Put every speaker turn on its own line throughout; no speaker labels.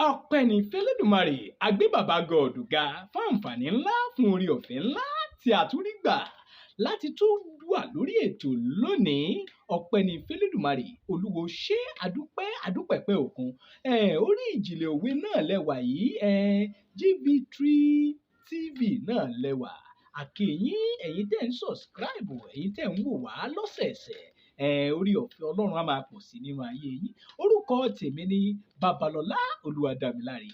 ọpẹ́ ní fẹ́lẹ́dùmarè àgbé bàbá gọ̀ọ̀dù ga fún àǹfààní ńlá fún oore ọ̀fẹ́ ńlá tí a tún rí gbà láti tún wà lórí ètò lónìí. ọpẹ́ ní fẹ́lẹ́dùmarè olúwo ṣé adúpẹ́pẹ́ òkun orí ìjìnlẹ̀ òwe náà lẹ́wà yìí GV3 TV náà lẹ́wà. àkèyìn ẹ̀yin tẹ́ ń subscribe, ẹ̀yin tẹ́ ń wò wá lọ́sẹ̀ẹ̀sẹ̀, orí ọ̀fẹ́ ọlọ́run á máa pọ̀ sí nínú ayé yín. orúkọ tèmi ni Babalọlá Olúwadámiláre.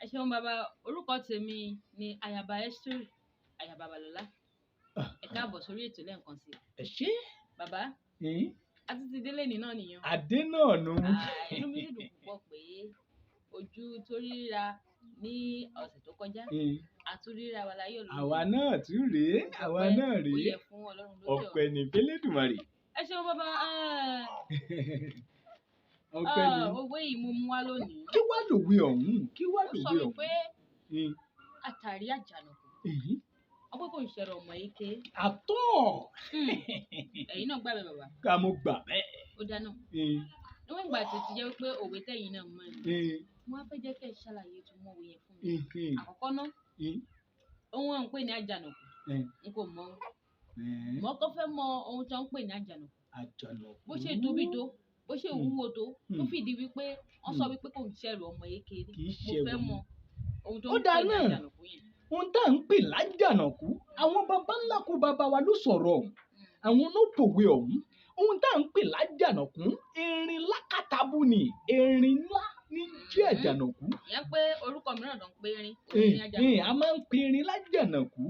ẹ ṣeun bàbá, orúkọ tèmi ni Ayaba Esther Aya Babalọlá. ẹ káàbọ̀ sórí ètò lẹ́ẹ̀kan sí.
ẹ ṣé
bàbá a ti délé ní náà nìyẹn.
adé náà nu.
inú mi dùn púpọ̀ pé ojú tó ríra ní ọ̀sẹ̀ tó kọjá àtúríra wa láyé olùdó.
àwa náà tún rèé, àwa náà rèé.
ó yẹ fún ọlọ́run lókè
ọpẹ́ ní fẹ́lẹ́dùmarè.
ẹ ṣeun bàbá.
ọpẹ́ ní.
owó yìí mo mú wá lónìí.
kí wá lòwe ọ̀hún? kí wá
ó sọ
lòwe
wípé
ọ̀hún?
àtàrí àjànàkú ọgbẹ́ kò ń ṣẹ̀rọ ọmọ ike.
àtọ́.
ẹ̀yin náà gbàgbé bàbá.
ká mo gbà bẹ́ẹ̀.
ó dáná. níwọ̀n ìgbà tó ti jẹ́ pé òwe tẹ̀yin náà mọ̀ ni wọ́n á fẹ́ jẹ́ kẹ́ ẹ ṣàlàyé tó mọ̀ òwe yẹn fún mi. àkọ́kọ́ ná ohun à ń pè ní àjànàkú n kò mọ̀ ọ́n. mo kọ́ fẹ́ mọ ohun tó ń pè ní àjànàkú.
àjànàkú.
bó ṣe tóbi tó bó ṣe wúwo tó tó fìdí wípé wọ́n sọ wípé kò ń ṣẹ̀rọ ọmọ eke rí. mo fẹ́ mọ ohun tó ń pè ní àjànàkú yẹn.
ohun tá à ń pè lájànàkú àwọn baba ńlá kú baba wa ló sọ̀rọ̀ ọ̀hún, àwọn ló pòwe ọ̀hún. ohun tá à ń pè lájànàkú erin lákàtàbù ni, erin ńlá ní jẹ́ àjànàkú.
ìyẹn pé orúkọ mìíràn ló ń pè erin.
a máa ń pè erin lájànàkú.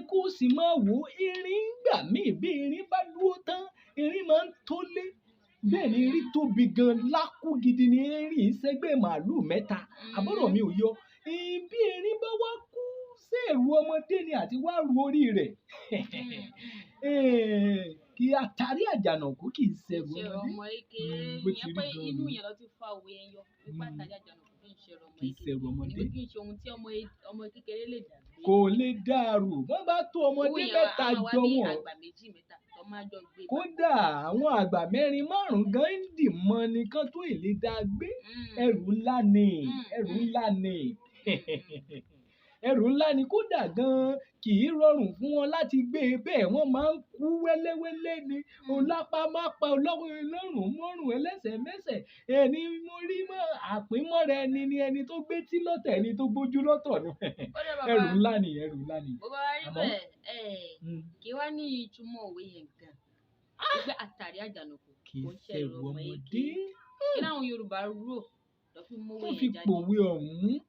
kó o sì máa wo erin gbà míì bí erin bá dúró tán erin máa ń tólé. bẹ́ẹ̀ ni erin tóbi gan lákú gidi ni erin ìṣẹ́gbẹ́ màálù mẹ́ta. àbọ̀rọ̀ mi ò yọ. bí erin bá wá kú ṣé ẹ̀rù ọmọdé ni àti wá ru orí rẹ̀. kí àtàrí àjànàkú kì í ṣẹ̀rù
ọmọ eke. ìyẹn pé inú yẹn lọ ti fa òwe yẹn yọ nípa àtàrí àjànàkú kì í ṣẹ̀rù ọmọ eke.
kì í ṣẹ̀rù ọmọdé.
kì í ṣe ohun tí ọmọ kékeré lè dà gbé.
kò lè dàrú wọ́n bá tó ọmọdé mẹ́ta jọ wọn.
àgbà méjì mẹ́ta tó máa jọ gbé.
kódà àwọn àgbà mẹ́rin márùn-ún gan ń dì mọ́ nìkan tó èlé dá gbé. ẹrù ńlá ni, ẹrù ńlá ni. ẹrù ńlá ni kódà gan kì í rọrùn fún wọn láti gbé e bẹ́ẹ̀ wọ́n máa ń kú wẹ́lẹ́wẹ́lẹ́ ni. olápá má pa ọlọ́run mọ́rùn ẹlẹ́sẹ̀ mẹ́sẹ̀. ẹni mo rí mọ́ àpínmọ́ra ẹni ni ẹni tó gbé tí lọ́tọ̀ ẹni tó gbójú lọ́tọ̀ ni. ẹrù ńlá ni, ẹrù ńlá ni.
bó bá rí bẹ́ẹ̀ kí wá ní ìtumọ̀ òwe yẹn gan. wípé àtàrí àjànàkú
kì í ṣẹ̀rù ọmọdé.
kí láwọn Yorùbá rò
tó fi pòwe ọ̀hún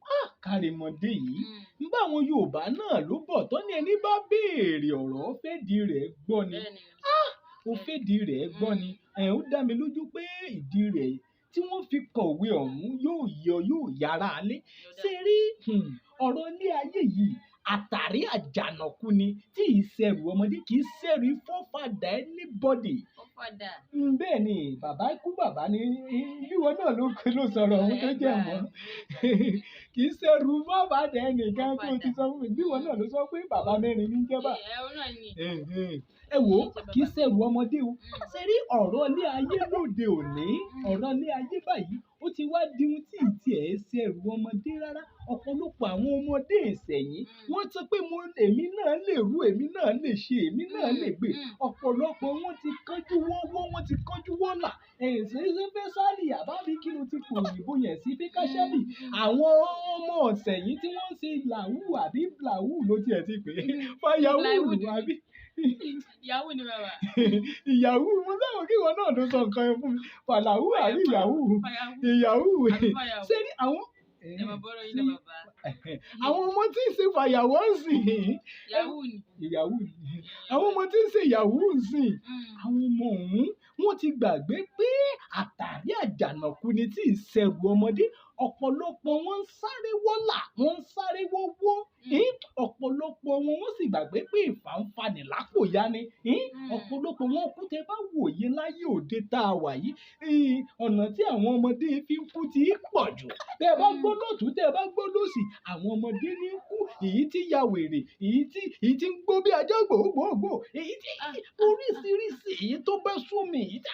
kárìmọ́dé yìí. nígbà àwọn Yorùbá náà ló bọ̀ tó ní ẹni bá béèrè ọ̀rọ̀ fẹ́di rẹ̀ gbọ́ ni. ó fẹ́di rẹ̀ gbọ́ ni. ó dá mi lójú pé ìdí rẹ̀ tí wọ́n fi kọ̀wé ọ̀hún yóò yára alé. ṣe rí ọ̀rọ̀ ilé ayé yìí àtàrí àjànàkú ni tí ì ṣẹ̀rù ọmọdé, kì í ṣẹ̀rù fọ́fadà anybody.
fọ́fadà.
bẹ́ẹ̀ ni bàbá ikú bàbá ni ìwọ náà ló sọ̀rọ̀ ohun tó jẹ́ mọ́. kì í ṣẹ̀rù fọ́fadà ẹnìkan tó ti sọ fún mi ìwọ náà ló sọ pé bàbá mẹ́rin ní jẹ́bà. ẹ wò kì í ṣẹ̀rù ọmọdé o. ṣe rí ọ̀rọ̀ ilé ayé lóde òní, ọ̀rọ̀ ilé ayé báyìí ó ti wá di ohun tí ì tiẹ̀ ṣẹ̀rù ọmọdé rárá. ọ̀pọ̀lọpọ̀ àwọn ọmọdé ìsẹ̀yìn wọ́n sọ pé èmi náà lè rú, èmi náà lè ṣe, èmi náà lè gbé. ọ̀pọ̀lọpọ̀ wọn ti kánjú wọ́wọ́, wọ́n ti kánjú wọ́là. ṣe fẹ́ sálì àbábí kí ló ti pò òyìnbó yẹn sí fíkáṣẹ́lì. àwọn ọmọ ọ̀sẹ̀yìn tí wọ́n ṣe làwù àbí blàwù ló tiẹ̀ ti pè é fáyàwù àbí.
ìyàwó ni bàbá.
ìyàwó mo sáwọn kí wọn náà ló sọ nǹkan yẹn fún mi. fàlàwù àbí ìyàwó. ìyàwó ṣé ní àwọn. àwọn ọmọ tí ń ṣe fàyàwọ́ ń sìn. ìyàwó ni. àwọn ọmọ tí ń ṣe ìyàwó ń sìn. àwọn ọmọ ọ̀hún wọ́n ti gbàgbé pé àtàrí àjànàkú ni tí ì ṣẹ̀rù ọmọdé. ọ̀pọ̀lọpọ̀ wọn ń sáré wọ́là, wọ́n ń sáré wọ́wọ́. ọ̀pọ̀lọpọ̀ wọn sì gbàgbé pé ìfàǹfà ní lápò ya ni. ọ̀pọ̀lọpọ̀ wọn kú tẹ bá wòye láyé òde tá a wà yìí. ọ̀nà tí àwọn ọmọdé fi ń kú ti pọ̀ jù. tẹ bá gbọ́ lọ́tún tẹ bá gbọ́ lọ́sì àwọn ọmọdé ní kú. èyí tí ya wèrè, èyí tí ń gbó bí ajá gbòógbòógbò, èyí tí oríṣiríṣi, èyí tó bá sún mi, èyí tí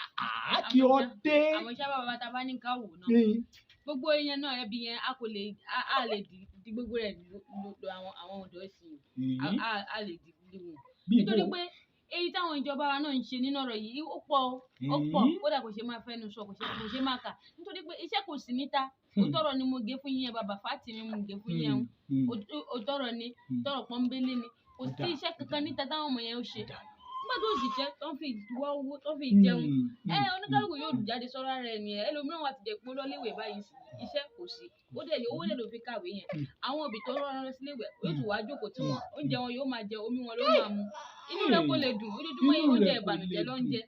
kí ọ dé.
àwọn iṣẹ́ bàbá ta bá ní ká wò náà gbogbo yẹn náà ẹbí yẹn a kò lè a lè di gbogbo rẹ̀ lo àwọn ọ̀dọ́ sí i a lè di wọn nítorí pé èyí táwọn ìjọba wa náà ń ṣe nínú ọ̀rọ̀ yìí ó pọ̀ kódà kò ṣe máa fẹ́nu sọ kò ṣe máa kà nítorí pé iṣẹ́ kò sí níta òtọ́rọ̀ ni mo gé fún yín yẹn bàbá fàtì ni mo gé fún yín yẹn òtọ́rọ̀ ni tọ́rọ̀ pọ́nbélé ni kò sí iṣẹ́ kankan níta táwọn ọmọ yẹn ó ṣe nígbà tó sì jẹ́ tó ń fi wá owó tó ń fi jẹun oníkálùkù yóò jáde sọ́ra rẹ̀ nìyẹn ẹlòmíràn wà ti jẹ́ pé lọ́léwé báyìí iṣẹ́ kò sí owó lè lò fi kàwé yẹn àwọn òbí tó rọrùn lọ síléèwé yóò tún wá jókòó tí wọn oúnjẹ wọn yóò máa jẹ omi wọn ló máa mu inú rẹ̀ kò lè dùn ojoojúmọ́ yìí oúnjẹ ìbànújẹ́ ló ń jẹ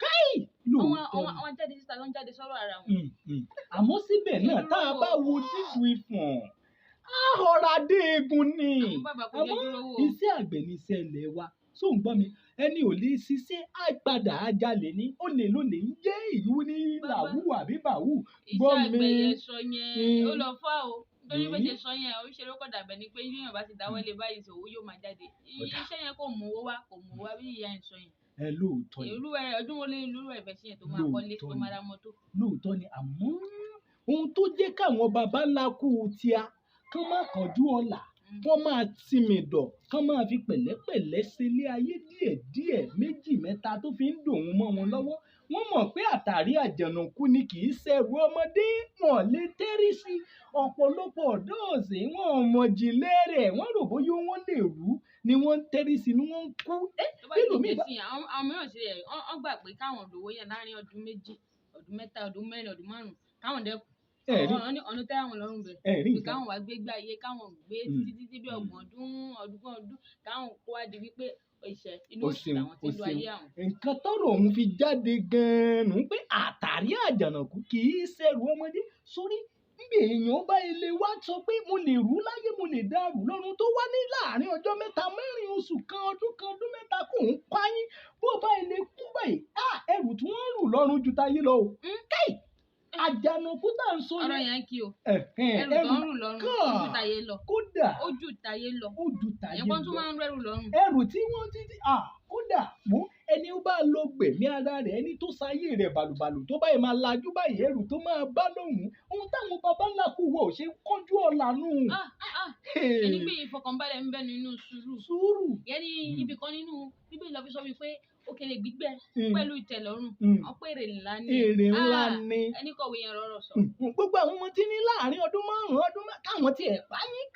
àwọn jáde síta ló ń jáde sọ́rọ̀ ara wọn.
àmọ́ síbẹ̀ náà tá a bá wo dídú ìfọ̀n á rọra dé egun ni àmọ́ iṣẹ́ àgbẹ̀ ní iṣẹ́ ilẹ̀ wa tó ń gbọ́ mi ẹni ò lè ṣiṣẹ́ àgbàdà ajalè ní olè lólè ń jẹ́ ìlú ní làwù àbí bàwù gbọ́ mi.
iṣẹ́ àgbẹ̀ yẹn sọ yẹn ó lọ fọ́ o nítorí bó ṣe sọ yẹn oríṣiríṣi ló kọ̀dà bẹ̀ ni pé yíyan bá ti dáwọ́lé báyìí sòwò yóò máa jáde iṣẹ́ yẹn kò mú owó wá bí ìyá ẹ̀ sọ yẹn.
ẹ lóòótọ́ ni
ọdún wo lé ìlú rẹ̀ bẹ̀ sí yẹn tó máa kọ́lé tó máa ra mọ́tò.
lóòótọ́ ni àmọ́ ohun tó jẹ́ káwọn baba ńlá kú tíá kán má kánjú ọ̀la wọ́n máa tìmì dọ̀ kán máa fi pẹ̀lẹ́pẹ̀lẹ́ sílé ayé díẹ̀díẹ̀ méjì mẹ́ta tó fi ń dòun mọ́ wọn lọ́wọ́ wọ́n mọ̀ pé àtàrí àjànàkú ni kì í ṣẹ̀rù ọmọdé wọn lè tẹ́rí sí ọ̀pọ̀lọpọ̀ ọ̀dọ́ ọ̀sẹ̀ wọn ò mọ̀ jìnlẹ̀ rẹ̀ wọ́n rò bóyá wọ́n lè rú ni wọ́n ń tẹ́rí sí ni wọ́n ń kú.
àwọn mìíràn ṣe ẹ̀ wọ́n gbà pé káwọn lówó yẹn láàrin ọdún méjì ọdún mẹ́ta ọdún mẹ́rin ọdún márùn-ún káwọn dẹ́kun ọ̀nà tẹ́ àwọn lọ́rùn bẹ̀rẹ̀ káwọn wá gbé gbá iye káwọn gbé títí bí ọgbọ̀n ọdún káwọn kó wá di wípé ìṣẹ́ inú òṣì làwọn ti lo ayé àwọn.
nǹkan tọrọ òun fi jáde gan-an pé àtàrí àjànàkú kì í ṣẹ̀rù ọmọdé sórí níbi èèyàn bá ilé wa sọ pé mo lè rú láyé mo lè dàrú lọ́run tó wá ní láàrin ọjọ́ mẹ́ta mẹ́rin oṣù kan ọdún mẹ́ta kò ń pààyàn bó bá ilé kú báyìí ẹrù tí wọ́n rù lọ́run ju táyé lọ o. àjànàkú tá à ń sọ
ọ̀rọ̀ yẹn kí o ẹrù tó ń rù lọ́rùn ojú táyé lọ
kódà
ojú táyé lọ
yẹn
kan tún máa ń rẹ́rù lọ́rùn.
ẹrù tí wọ́n ti kódà mú ẹni ó bá lọ gbẹ̀mí ara rẹ̀ ẹni tó sáyé rẹ̀ bàlùbàlù tó báyìí máa lajú báyìí ẹrù tó máa bá lóhùn ohun táwọn baba ńlá kú wọ ò ṣe kánjú ọ̀la nù.
ẹni pé ìfọkànbalẹ̀ ń bẹ nínú sùúrù yẹn ní ibì kan nínú bíbélì lọ fi sọ wípé òkèlè gbígbẹ pẹ̀lú ìtẹ̀lọ́rùn ọ̀pọ̀ èrè ńlá ni ẹni kọ̀wé yẹn rọrọ̀ sọ.
gbogbo àwọn ọmọ tí ní láàrin ọdún márùn-ún ọdún káwọn tiẹ̀ bá yín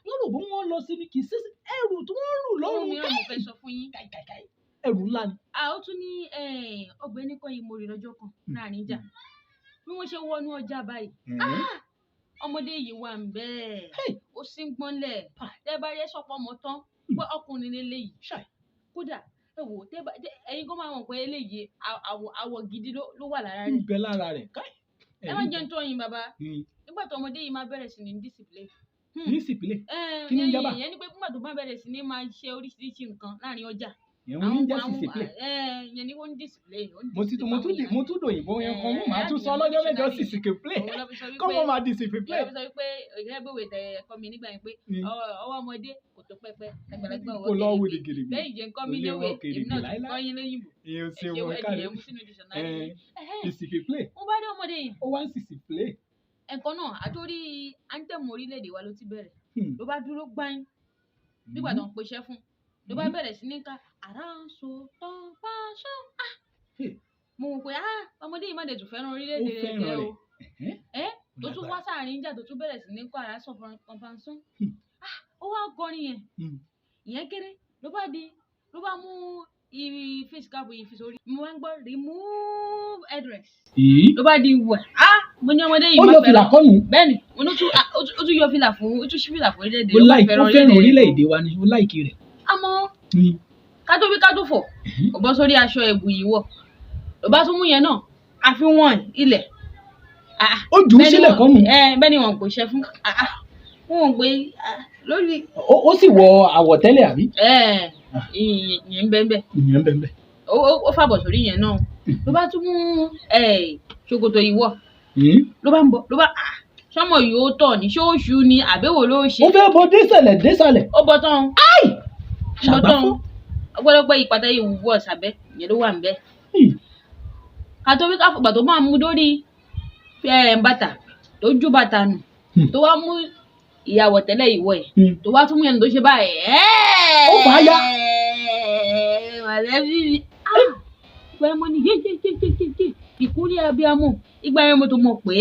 wọ́n rò bó wọ́n lọ síbi kì í sí ẹrù tí wọ́n rù lọ́rùn.
ohun mìíràn mo fẹ́ sọ fún yín.
ẹrù ńlá ni.
ó tún ní ọ̀gbẹ́ni kan yìí mo rí lọ́jọ́ kan láàrin ìjà bí wọ́n ṣe wọnú ọjà báyìí ọmọdé yìí wà ń bẹ́ẹ̀ ó sì ń gbọ́nlẹ̀ tẹ́ bá yẹ sọpọ̀ mọ́ tán pé ọkùnrin lélẹ́yìí kódà ẹ̀yin kó máa mọ̀ pé eléyìí àwọ̀ gidi ló wà lára rẹ̀.
ń bẹ lára rẹ̀
ẹ má jẹun tó yin bàbá nígbà tó ọmọdé yìí máa bẹ̀rẹ̀ sí ní discipline.
discipline kí ni ń jábà.
ìyẹn ni pé nígbà tó bá bẹ̀rẹ̀ sí ní máa ṣe oríṣiríṣi nǹkan láàrin ọjà.
ìyẹn wọn ń jẹ́ discipline.
ìyẹn ni wọ́n ń discipline.
mo tún dòyìnbó yẹn kan mo máa tún sọ ọlọ́jọ́ mẹ́jọ discipline kọ́ mo máa discipline.
ìyẹn sọ wípé ìyẹn gbé wèé tẹ ẹ̀kọ́ mi nígbà yẹn pé ọwọ́ ọmọdé kò tó pẹ́pẹ́ àgbàlagbà ọwọ́ gidi lẹ́yìn jẹ́ nǹkan mi léwé èmi náà ti kọ́ yín lóyìnbó
ẹ̀ṣẹ̀ ẹ̀dìyẹ
mú sínú dictionary.
discipline.
mo bá dé ọmọdé yìí.
ó wá ń discipline.
ẹ̀kọ́ náà àtòrí anthem orílẹ̀-èdè wa ló ti bẹ̀rẹ̀ ló bá dúró gbáyìn nígbà tó ń peṣẹ́ fún ló bá bẹ̀rẹ̀ sí ní ká àránṣọ tó fáṣọ. mo mọ̀ pé ọmọdé yìí má dẹ̀ tún fẹ́ràn orílẹ̀-èdè rẹ̀ jẹ́ o tó tún wá sáàrin ìjà tó tún bẹ̀rẹ̀ sí ní kó àránṣọ pọnpánsán ó wá kọrin yẹn ìyẹn kéré ló bá mú face cap yìí fi sórí mo máa ń gbọ́ remove headdress ló bá di wẹ̀ mo ní ọmọdé yìí máa fẹ́ràn bẹ́ẹ̀ni mo ní ó tún yọ fìlà fún ó tún ṣí fìlà fún orílẹ̀-èdè
ó fẹ́ràn orílẹ̀-èdè wa ni ó láìkí rẹ̀.
àmọ́ kátó bí kátó fọ̀ ó bọ́ sórí aṣọ ẹ̀bù yìí wọ̀ ló bá tún mú yẹn náà àfihàn ilẹ̀
ó jù ú sílẹ̀ kọ́nù.
bẹ́ẹ̀ ni wọ́n kò ṣe fún wọn gbé lórí.
ó sì wọ àwọ̀tẹ́lẹ̀ àbí.
ìyẹn ń bẹ́ẹ̀ ó fàbọ̀ sórí yẹn náà ló bá tún mú ṣòkòtò yìí wọ̀ ló bá ń bọ̀ ló bá sọmọ yìí ó tọ̀ ní ṣóòṣù ni àbẹ̀wò ló ṣe.
ó fẹ́ bọ désàlẹ̀.
ó bọ tán.
ṣàbáfọ́.
ọgbọ́dọ̀gbọ́ ìpàtà yìí wù ọ̀sàbẹ́ ìyẹn ló wà ń bẹ́. kàtó wí káfọ̀gbà tó máa mú lórí bàtà tó jú bàtà nù tó wá mú ìyàwó tẹ́lẹ̀ ìwọ̀ ẹ̀ tó wá tún mú ẹni tó ṣe báyìí.
Ó fà á yá.
Mọ̀lẹ́bí mi ìgbà yẹn mo ní yé ìkúnlẹ̀ abiyamọ ìgbà yẹn mo tó mọ̀ pé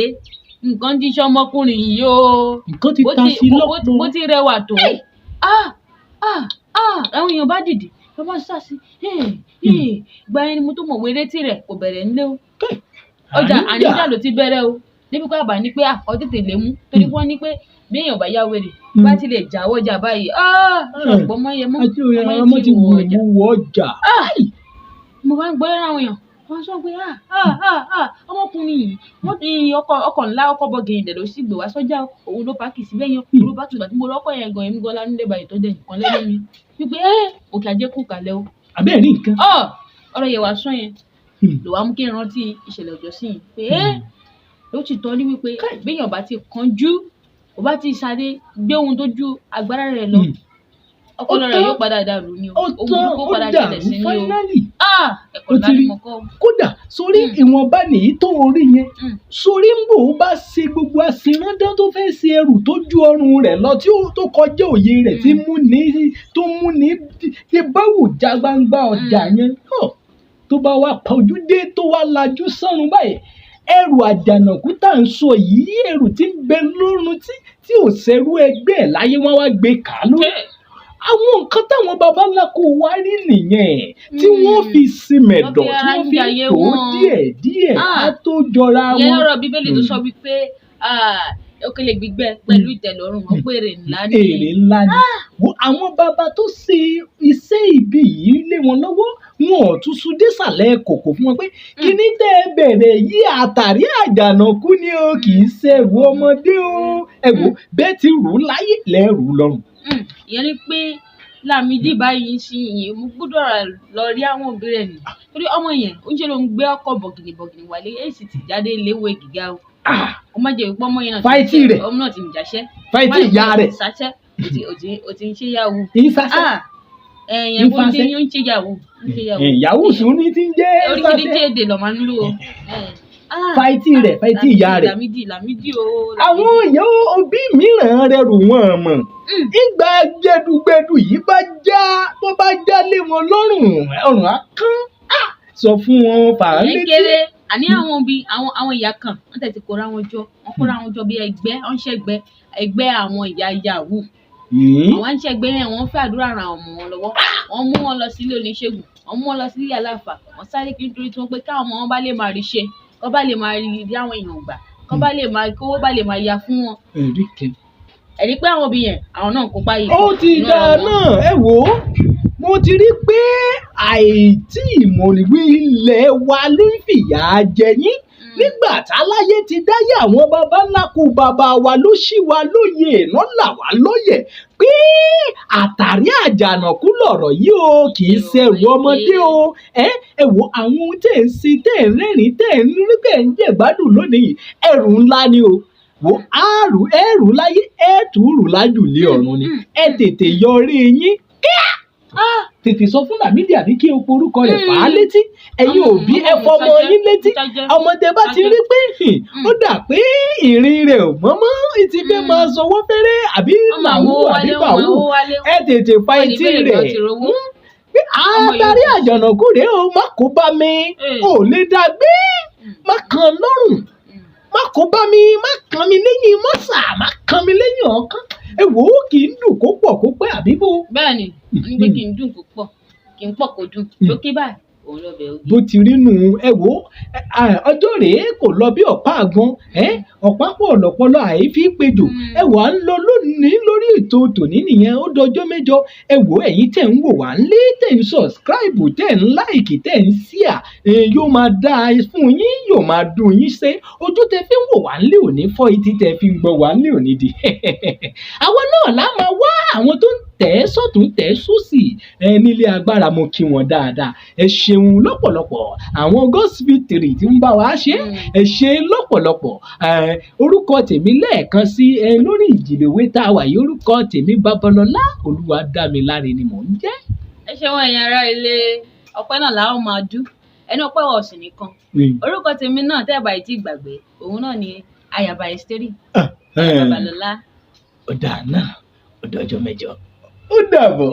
nǹkan ti ṣe ọmọkùnrin yìí o.
Nǹkan ti ta sí lọ́pọ̀.
Bó ti rẹwà tó. Àwọn èèyàn bá dìde wọ́n bá sá sí ìgbà yẹn ni mo tó mọ̀ wéré tí rẹ̀ kò bẹ̀rẹ̀ nílé o. Ọjà àníjà ló ti bẹ̀rẹ̀ o níbi pé àbá ní pé ọ tètè lè mú torí wọ́n ní pé bí èèyàn bá yá wèrè bá ti lè jáwọ́ ọjà báyìí ọ̀pọ̀ ọmọ yẹn
ọmọ ti wù ọjà.
Mo bá ń gbọ́ ẹ̀rọ àwọn èèyàn wọ́n sọ pé ọmọkùnrin yìí wọ́n ti ọkọ̀ ńlá ọkọ̀ bọ̀gìnì dẹ̀ ló sì gbé wá sọ́jà òun ló páàkì síbẹ̀ yẹn òun ló bá tùgbà tí mo lọ́kọ̀ yẹn gan èmi gan lánúlé báyìí tó dẹ̀ nǹkan lẹ́nu mi wípé òkè ajé kù kalẹ̀ o.
Àbẹ́ẹ̀ rí nǹkan.
Ọ̀rọ̀ yẹn wá sọ yẹn ló wá mú kí n rántí ìṣẹ̀lẹ̀ ọjọ́ sí yìí pé ló ti tọ́ ní wípé béèyàn bá ti kánjú ó bá ti sáré gbé ohun tó ju agbára rẹ̀ lọ ọpọlọ rẹ̀ yóò padà dàrú ni o ó padà ṣẹlẹ̀ sí ni o ẹ̀kọ́ láti mọ̀ kọ́.
Kódà sórí ìwọ̀nba nìyí tó orí yẹn sórí ń bò ó bá ṣe gbogbo àṣìrándán tó fẹ́ ṣe ẹrù tó ju ọrùn rẹ̀ lọ tí tó kọjá òye rẹ̀ tí mú ní tí báwò já gbangba ọjà yẹn tó bá wá pa ojú dé tó wá lajú sọ́run báyìí ẹrù àjànàkú tá à ń sọ yìí ẹrù tí ń bẹ lọ́rùn tí ò ṣerú ẹgbẹ́ ẹ̀ láyé wọn wá gbé kà á lórí. Àwọn nǹkan táwọn baba ńlá kò wá rí nìyẹn tí wọ́n fi simẹ̀dọ̀ tí wọ́n fi tó díẹ̀ á tó jọra wọn.
Ìyẹn lọ́rọ̀ Bíbélì tó sọ wípé òkèlè gbígbẹ pẹ̀lú ìtẹ̀lọ́rùn wọn pé èrè ńlá ni.
Èrè ńlá ni. Àwọn baba tó ṣe iṣẹ́ ibi yìí lé wọn lọ́wọ́ wọn ò tún sún désàlẹ̀ kòkò fún wọn pé kíní tẹ́ ẹ bẹ̀rẹ̀ yìí àtàrí àjànàkú ni o kì í ṣe ẹrù ọmọdé o ẹ̀wò bẹ́ẹ̀ ti rù ú láyé lẹ́rù lọ́rùn.
Ìyẹn ni pé Lámídì báyìí sí ìyẹn mo gbọ́dọ̀ lọ rí àwọn òbí rẹ̀ nì torí ọmọ yẹn oúnjẹ ló ń gbé ọkọ̀ bọ̀gìnì wálé èsì ti jáde léwé gíga o. Ó má jẹ́ ìpọ́ ọmọ yẹn náà
fáìtì rẹ̀
ọmọ náà ti ń jáṣẹ́
fáìtì ìyá rẹ̀
sáṣẹ́ o ti ń ṣe yahoo.
ìsáṣẹ́
ẹ̀yìn bó ti ń ṣe yahoo.
Yahoo sùn ní ti ń jẹ́ sáṣẹ́.
oríṣiríṣi èdè lọ́ máa ń lò ó.
Fáìtì ìyá rẹ̀.
Lámídì o.
Àwọn ìyá òbí mìíràn rẹ̀ rò wọ́n mọ̀. Ìgbà gbẹdúgbẹdú yìí bá já lé wọn lọ́rùn ọ̀rùn á kán. Sọ fún wọn fà á létí.
Kékeré àní àwọn òbí àwọn ìyá kan wọ́n tẹ̀ ti kóra wọn jọ bí ẹgbẹ́ wọ́n ṣẹ̀gbẹ́ ẹgbẹ́ àwọn ìyá yahoo. Àwọn ń ṣẹ̀gbẹ́ yẹn wọ́n fẹ́ àdúrà ran ọmọ wọn lọ́wọ́ wọ́n mú wọn lọ sílé oníṣègùn wọ́n mú wọn lọ sílé aláfà wọ́n sáré kí nítorí tí wọ́n pé káwọn ọmọ wọn bá lè máa rí ṣe kọ́ bá lè máa rí àwọn èèyàn gbà kọ́ bá lè máa kówó bá lè máa ya fún wọn. Ẹ̀rí pé àwọn òbí yẹn àwọn náà kó báyìí.
Ó ti dà náà ẹ wò ó mo ti rí pé àìtí ìmọ̀lẹ́wé ilẹ̀ wa ló ń fìyà jẹ yín nígbà táláyé ti dáyé àwọn baba ńlá kú bàbá wa ló ṣì wá lóye iná là wá lóye pé àtàrí àjànàkú lọ̀rọ̀ yìí o kì í ṣẹrù ọmọdé o ẹ wò àwọn ohun tẹ̀ ń sin tẹ̀ ń rẹ́rìn tẹ̀ ń rí tẹ̀ ń jẹ̀gbádùn lónìí ẹrù ńlá ni o wò ẹrù láyé ẹ̀ẹ́dùrù lájùlé ọ̀run ni ẹ tètè yọrí yín kíá tètè sọ fún Lámídì àbí kí o porúkọ rẹ̀ fà á létí ẹ̀yin òbí ẹ fọmọ yín létí ọmọdé bá ti rí pé ó dà pé ìrìn rẹ̀ ò mọ́mọ́ ti fẹ́ máa sanwó fẹ́rẹ́ àbí màwú àbí bàwú ẹ tètè fa etí rẹ̀ àtàrí àjànàkú rèé o má kó bá mi ò lè dàgbé má kàn lọ́rùn má kó bá mi má kàn mi lẹ́yìn mọ́sà má kàn mi lẹ́yìn ọ̀kan ẹ wò ó kì í dùn kó pọ̀ kó pẹ́ àbí bó.
Bẹ́ẹ̀ni wọ́n ní pé kì í dùn kó pọ̀ kì í pọ̀ kó dùn lókè báyìí òun lọ bẹ̀ ogi.
Bó ti rí nù ẹ wò ó ọjọ́ rèé kò lọ bí ọ̀pá àgbọn ọ̀pá pọ̀ lọ́pọ̀lọ́ àìfi péjò ẹ wà ń lọ lónìí lórí ètò tòní nìyẹn ó dọjọ́ mẹ́jọ ẹ wò ẹ̀yin tẹ̀ ń wò wá lé tẹ̀ ń sọ̀scribe tẹ̀ ń láìkì tẹ̀ ń ṣíà yóò máa dá fún yín yóò máa dùn yín ṣe ojú tẹ fi ń wò wá lé òní fọ́ etí tẹ fi ń gbọ́ wá lé òní di àwọn náà lá máa wá àwọn tó ń tẹ̀ sọ́tún tẹ̀ sósì nílé agbára mo kí wọn dáadáa ẹ ṣeun lọ́pọ̀lọpọ̀ àwọn gospel tí ń bá wa ṣe ẹ ṣe lọ́pọ̀lọpọ̀ orúkọ tèmi lẹ́ẹ̀kan sí lórí ìjìnlẹ̀wé tá a wà yìí orúkọ tèmi Babalọlá Olúwadámiláre ni mò ń jẹ́.
ẹ ṣeun ẹ̀yin ará ilé ọpẹ́ náà làwọn máa dú ẹni ọpẹ́ wọ̀ ọ̀sìn nìkan orúkọ tèmi náà tẹ́ ẹ̀ bá ti gbàgbé òun náà ni Ayaba Ẹ́sítérì, Ayaba Babalọ́lá.
Ó dáa náà, ó dọjọ́ mẹ́jọ. Ó dàbọ̀.